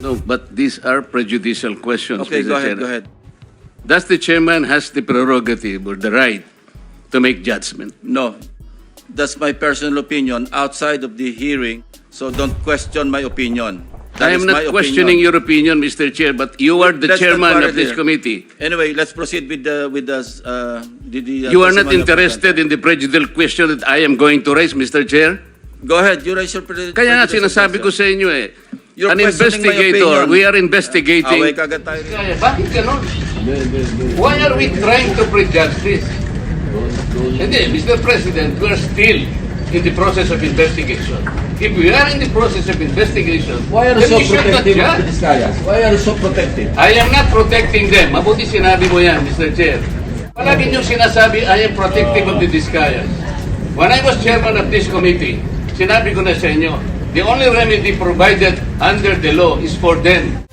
No, but these are prejudicial questions, Okay, Mr. go ahead, Chair. go ahead. Does the chairman has the prerogative or the right to make judgment? No, that's my personal opinion outside of the hearing, so don't question my opinion. That I is am my not questioning opinion. your opinion, Mr. Chair, but you are the Let's not chairman quarrel of this here. committee. Anyway, let's proceed with the You are not testimony of the interested in the prejudicial question that I am going to raise, Mr. Chair? counsel. Go ahead, you raise your Kaya nga sinasabi ko sa inyo eh. You're An questioning my investigator, opinion. we are investigating. Away kagad tayo. Kaya, bakit ganon? Why are we trying to prejudge this? Hindi, Mr. President, we are still in the process of investigation. If we are in the process of investigation, Why are you then so we should not protective of judge. the Discayas? Why are you so protective? I am not protecting them. Mabuti sinabi mo yan, Mr. Chair. Palagi niyong sinasabi, I am protective of the Discayas. When I was chairman of this committee, sinabi ko na sa inyo, the only remedy provided under the law is for them.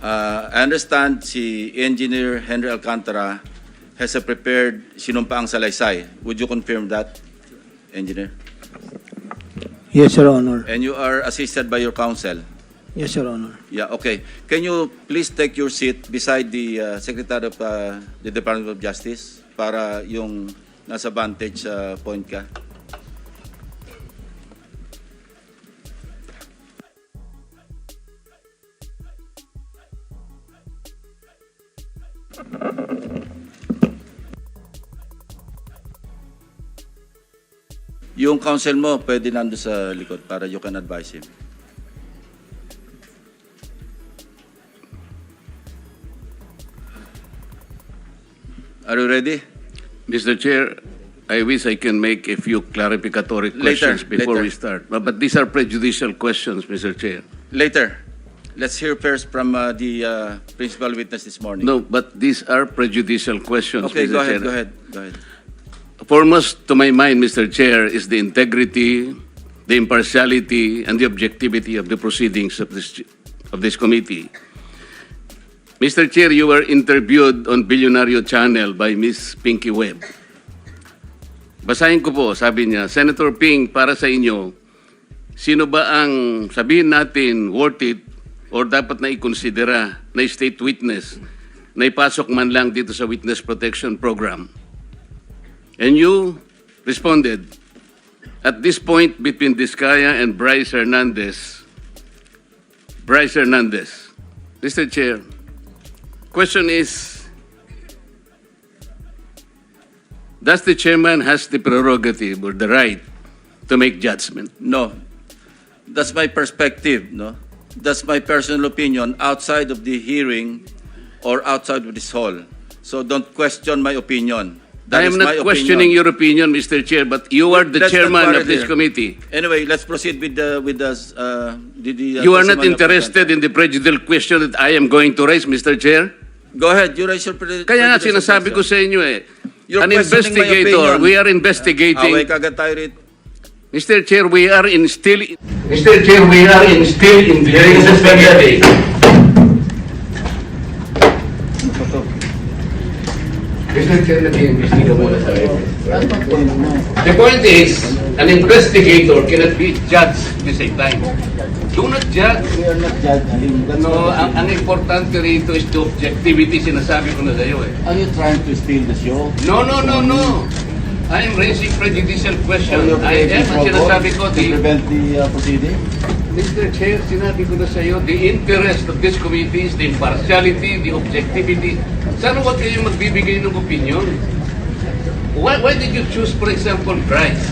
I understand si Engineer Henry Alcantara has a prepared sinumpaang salaysay. Would you confirm that, Engineer? Yes, Your Honor. And you are assisted by your counsel? Yes, Your Honor. Yeah, okay. Can you please take your seat beside the Secretary of the Department of Justice para yung nasa vantage point ka? Yung counsel mo, pwede nando sa likod para you can advise him. Are you ready? Mr. Chair, I wish I can make a few clarificatory questions before later. we start. But these are prejudicial questions, Mr. Chair. Later. Let's hear first from the principal witness this morning. No, but these are prejudicial questions, Okay, Mr. go Chair. ahead, go ahead, go ahead. Foremost to my mind, Mr. Chair, is the integrity, the impartiality, and the objectivity of the proceedings of this committee. Mr. Chair, you were interviewed on Billionario Channel by Miss Pinky Webb. Basahin ko po, sabi niya, Senator Ping, para sa inyo, sino ba ang sabihin natin worth it or dapat na ikonsidera na state witness na ipasok man lang dito sa Witness Protection Program? And you responded, at this point between Discaya and Bryce Hernandez, Mr. Chair, question is, does the chairman has the prerogative or the right to make judgment? No. That's my perspective, no? That's my personal opinion outside of the hearing or outside of this hall. So don't question my opinion. That I is am my not questioning opinion. your opinion, Mr. Chair, but you are the Let's not chairman quarrel of this here. committee. Anyway, let's proceed with the You are not testimony of the interested in the prejudicial question that I am going to raise, Mr. Chair? counsel. Go ahead, you raise your Kaya nga sinasabi ko sa inyo eh. You're An questioning my investigator, opinion. we are investigating. Away kagad tayo rito. Mr. Chair, we are in still in during suspended. Mr. Chair, nag-iimbestiga muna tayo. The point is, an investigator cannot be judged at the same time. Do not judge. We are not judging. That's No, what ang importante rito is the objectivity, sinasabi ko na sa'yo eh. Are you trying to steal the show? No. I am raising prejudicial Or question. you're I am, creating ang sinasabi ko, to prevent the proceeding? Mr. Chair, sinabi ko na sa iyo, the interest of this committee is the impartiality, the objectivity. Sana huwag kayong magbibigay ng opinion. Why did you choose, for example, Bryce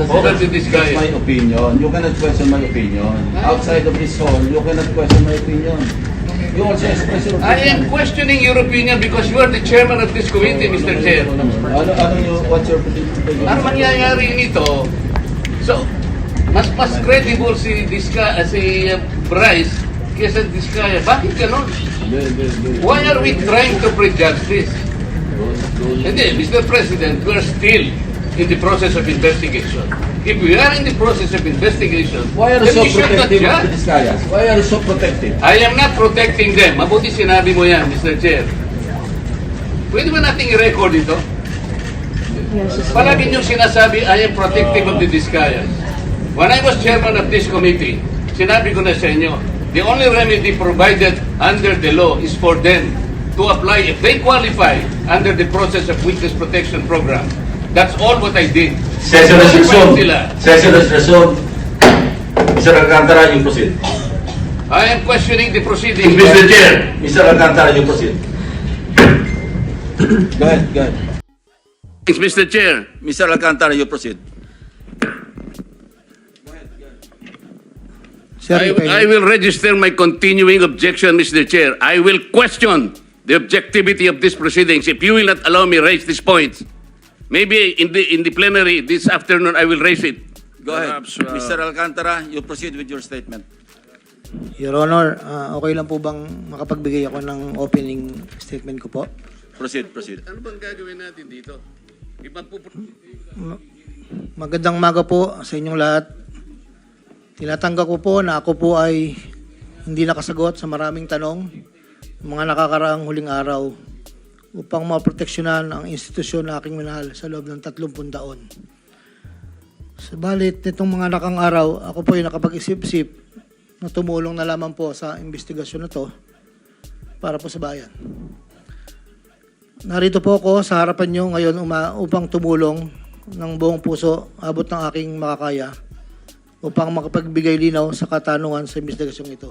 over to this guy? That's my opinion. You cannot question my opinion. Outside of this hall, you cannot question my opinion. You also express your I opinion. am questioning your opinion because you are the chairman of this committee, Mr. Chair. What's your opinion? Ano mangyayari nito? So, mas credible si Bryce kesa Discaya. Bakit ganon? Why are we trying to prejudge this? Hindi, Mr. President, we are still in the process of investigation. If we are in the process of investigation, Why are you then so we should not protective of the judge. Discayas? Why are you so protective? I am not protecting them. Mabuti sinabi mo yan, Mr. Chair. Pwede ba nating i-record ito? Palagi niyong sinasabi, I am protective of the Discayas. When I was chairman of this committee, sinabi ko na sa inyo, the only remedy provided under the law is for them to apply if they qualify under the process of witness protection program. That's all what I did. Session is resumed. Sila. Session is resumed. Mr. Alcantara, you proceed. I am questioning the proceedings. Mr. Chair. Mr. Alcantara, you proceed. Go ahead, go ahead. Mr. Chair, Mr. Alcantara, you proceed. Sir, if I will register my continuing objection, Mr. Chair. I will question the objectivity of these proceedings if you will not allow me raise these points. Maybe in the plenary this afternoon I will raise it. Go ahead. Perhaps, Mr. Alcantara, you proceed with your statement. Your Honor, okay lang po bang makapagbigay ako ng opening statement ko po? Proceed, proceed. Ano bang gagawin natin dito? Magandang umaga po sa inyong lahat. Tinatanggap ko po na ako po ay hindi nakasagot sa maraming tanong mga nakakaraang huling araw upang maproteksyonan ang institusyon na aking minahal sa loob ng 30 taon. Subalit, nitong mga nakang araw, ako po ay nakapag-isip-isip na tumulong na lamang po sa investigasyon na to para po sa bayan. Narito po ako sa harapan nyo ngayon upang tumulong ng buong puso, abot ng aking makakaya, upang makapagbigay linaw sa katanungan sa investigasyong ito.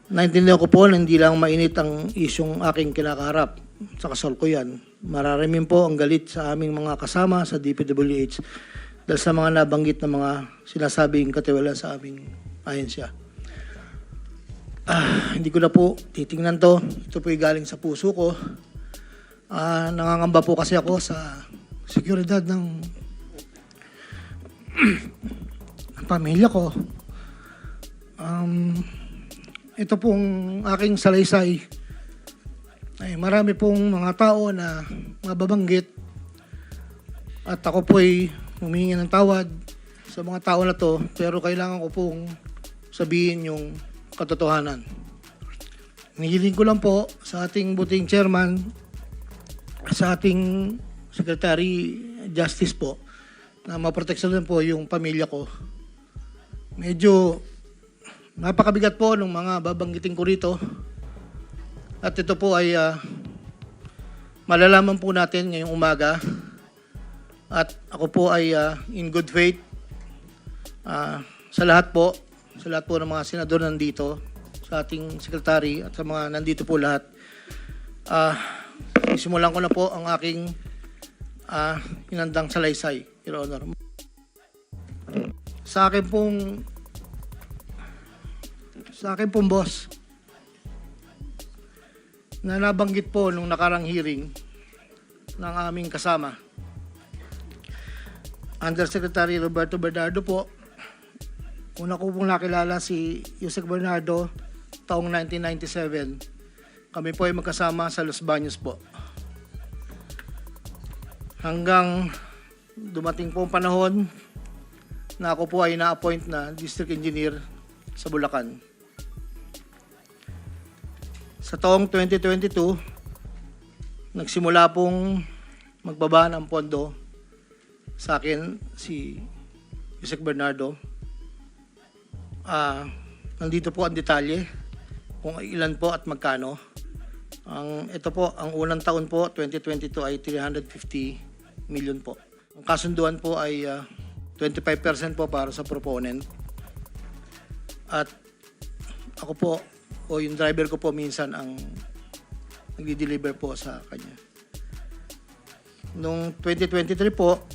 Naintindihan ko po na hindi lang mainit ang isyong aking kinakaharap sa kasalukuyan. Mararamin po ang galit sa aming mga kasama sa DPWH dahil sa mga nabanggit na mga sinasabing katiwala sa aming ahensya. Hindi ko na po titingnan to. Ito po'y galing sa puso ko. Nangangamba po kasi ako sa seguridad ng pamilya ko. Ito pong aking salaysay ay marami pong mga tao na mababanggit at ako po'y humingi ng tawad sa mga tao na to, pero kailangan ko pong sabihin yung katotohanan. Nihiling ko lang po sa ating buting chairman, sa ating Secretary Justice po, na maproteksyonan po yung pamilya ko. Medyo napakabigat po ng mga babanggitin ko rito. At ito po ay malalaman po natin ngayong umaga. At ako po ay in good faith sa lahat po ng mga senador nandito, sa ating secretary at sa mga nandito po lahat. Simulan ko na po ang aking inandang salaysay, Your Honor. Sa akin pong boss, na nabanggit po nung nakarang hearing ng aming kasama, Undersecretary Roberto Bernardo po. Una ko pong nakilala si Yusek Bernardo taong 1997. Kami po ay magkasama sa Los Baños po. Hanggang dumating po ang panahon na ako po ay na-appoint na District Engineer sa Bulacan. Sa taong 2022, nagsimula pong magbaba ng pondo sa akin si Yusek Bernardo. Nandito po ang detalye kung ilan po at magkano. Ito po, ang unang taon po, 2022 ay 350 million po. Ang kasunduan po ay 25% po para sa proponent. At ako po, o yung driver ko po minsan ang nag-deliver po sa kanya. Noong 2023 po,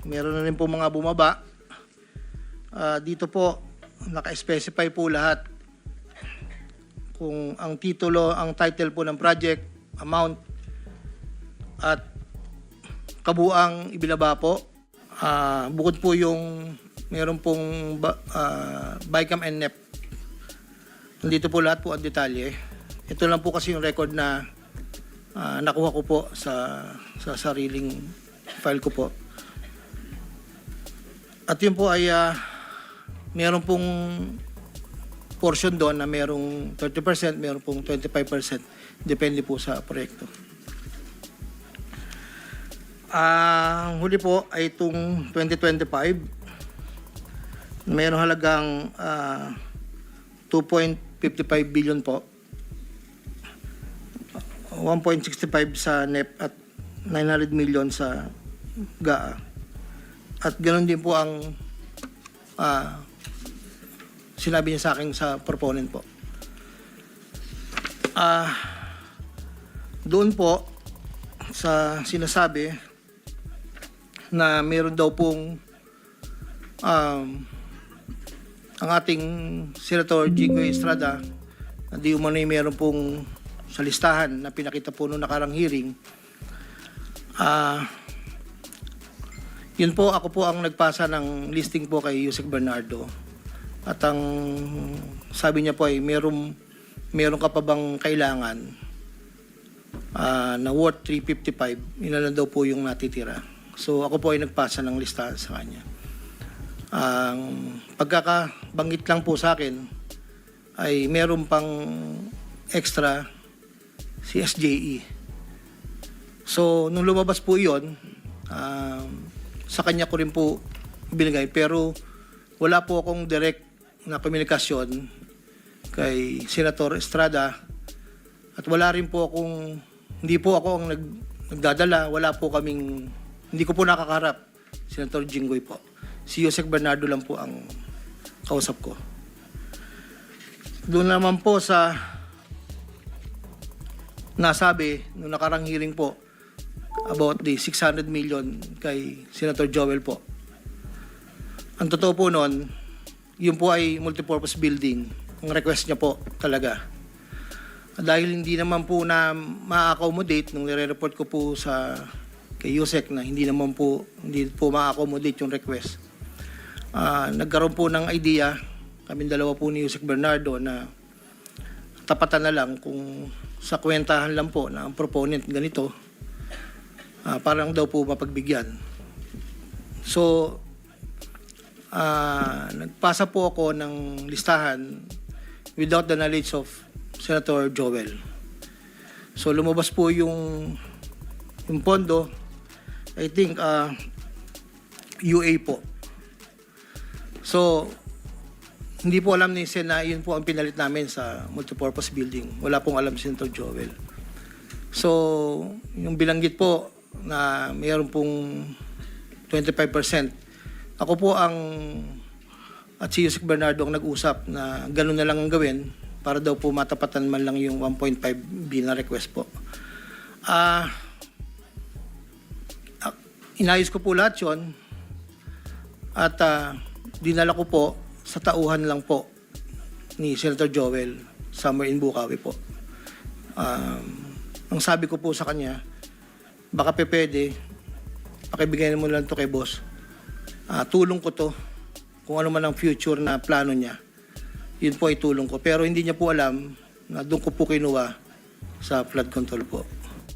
meron na rin po mga bumaba. Dito po, naka-specify po lahat kung ang titulo, ang title po ng project, amount, at kabuang ibinaba po. Bukod po yung meron pong BICAM and NEP. Nandito po lahat po ang detalye. Ito lang po kasi yung record na nakuha ko po sa sariling file ko po. At yun po ay meron pong portion doon na merong 30%, meron pong 25%. Depende po sa proyekto. Ang huli po ay itong 2025. Mayroong halagang 2.55 billion po. 1.65 sa NEP at 900 million sa GAA. At ganoon din po ang sinabi niya sa akin sa proponent po. Doon po sa sinasabi na meron daw pong ang ating Senator Jinggoy Estrada na di umano'y meron pong sa listahan na pinakita po noong nakarang hearing. Yun po, ako po ang nagpasa ng listing po kay Yusek Bernardo. At ang sabi niya po ay meron ka pa bang kailangan na worth 355, ilan daw po yung natitira. So ako po ay nagpasa ng listahan sa kanya. Ang pagkakabanggit lang po sa akin ay meron pang extra si SJE. So nung lumabas po yun, sa kanya ko rin po binigay, pero wala po akong direct na komunikasyon kay Senator Estrada at wala rin po akong, hindi po ako ang nagdadala, wala po kaming, hindi ko po nakakaharap Senator Jinggoy po. Si Yusek Bernardo lang po ang kausap ko. Doon naman po sa nasabi nung nakarang hearing po about the 600 million kay Senator Joel po. Ang totoo po noon, yun po ay multipurpose building. Ang request niya po talaga. Dahil hindi naman po na ma-accommodate nung nire-report ko po sa kay Yusek na hindi po ma-accommodate yung request. Nagkaroon po ng idea, kaming dalawa po ni Yusek Bernardo na tapatan na lang kung sa kwentahan lang po na ang proponent ganito, parang daw po mapagbigyan. So, nagpasa po ako ng listahan without the knowledge of Senator Joel. So, lumabas po yung pondo, I think, UA po. So, hindi po alam ni Sen na yun po ang pinalit namin sa multipurpose building. Wala pong alam si Senator Joel. So, yung bilanggit po na mayroon pong 25%. Ako po at si Yusek Bernardo ang nag-usap na gano'n na lang ang gawin para daw po matapatan man lang yung 1.5 B na request po. Inayos ko po lahat yun at dinala ko po sa tauhan lang po ni Senator Joel somewhere in Bukawi po. Ang sabi ko po sa kanya, baka pwede, pakibigay mo lang to kay boss. Tulong ko to, kung ano man ang future na plano niya, yun po ay tulong ko. Pero hindi niya po alam na doon ko po kinuha sa flood control po.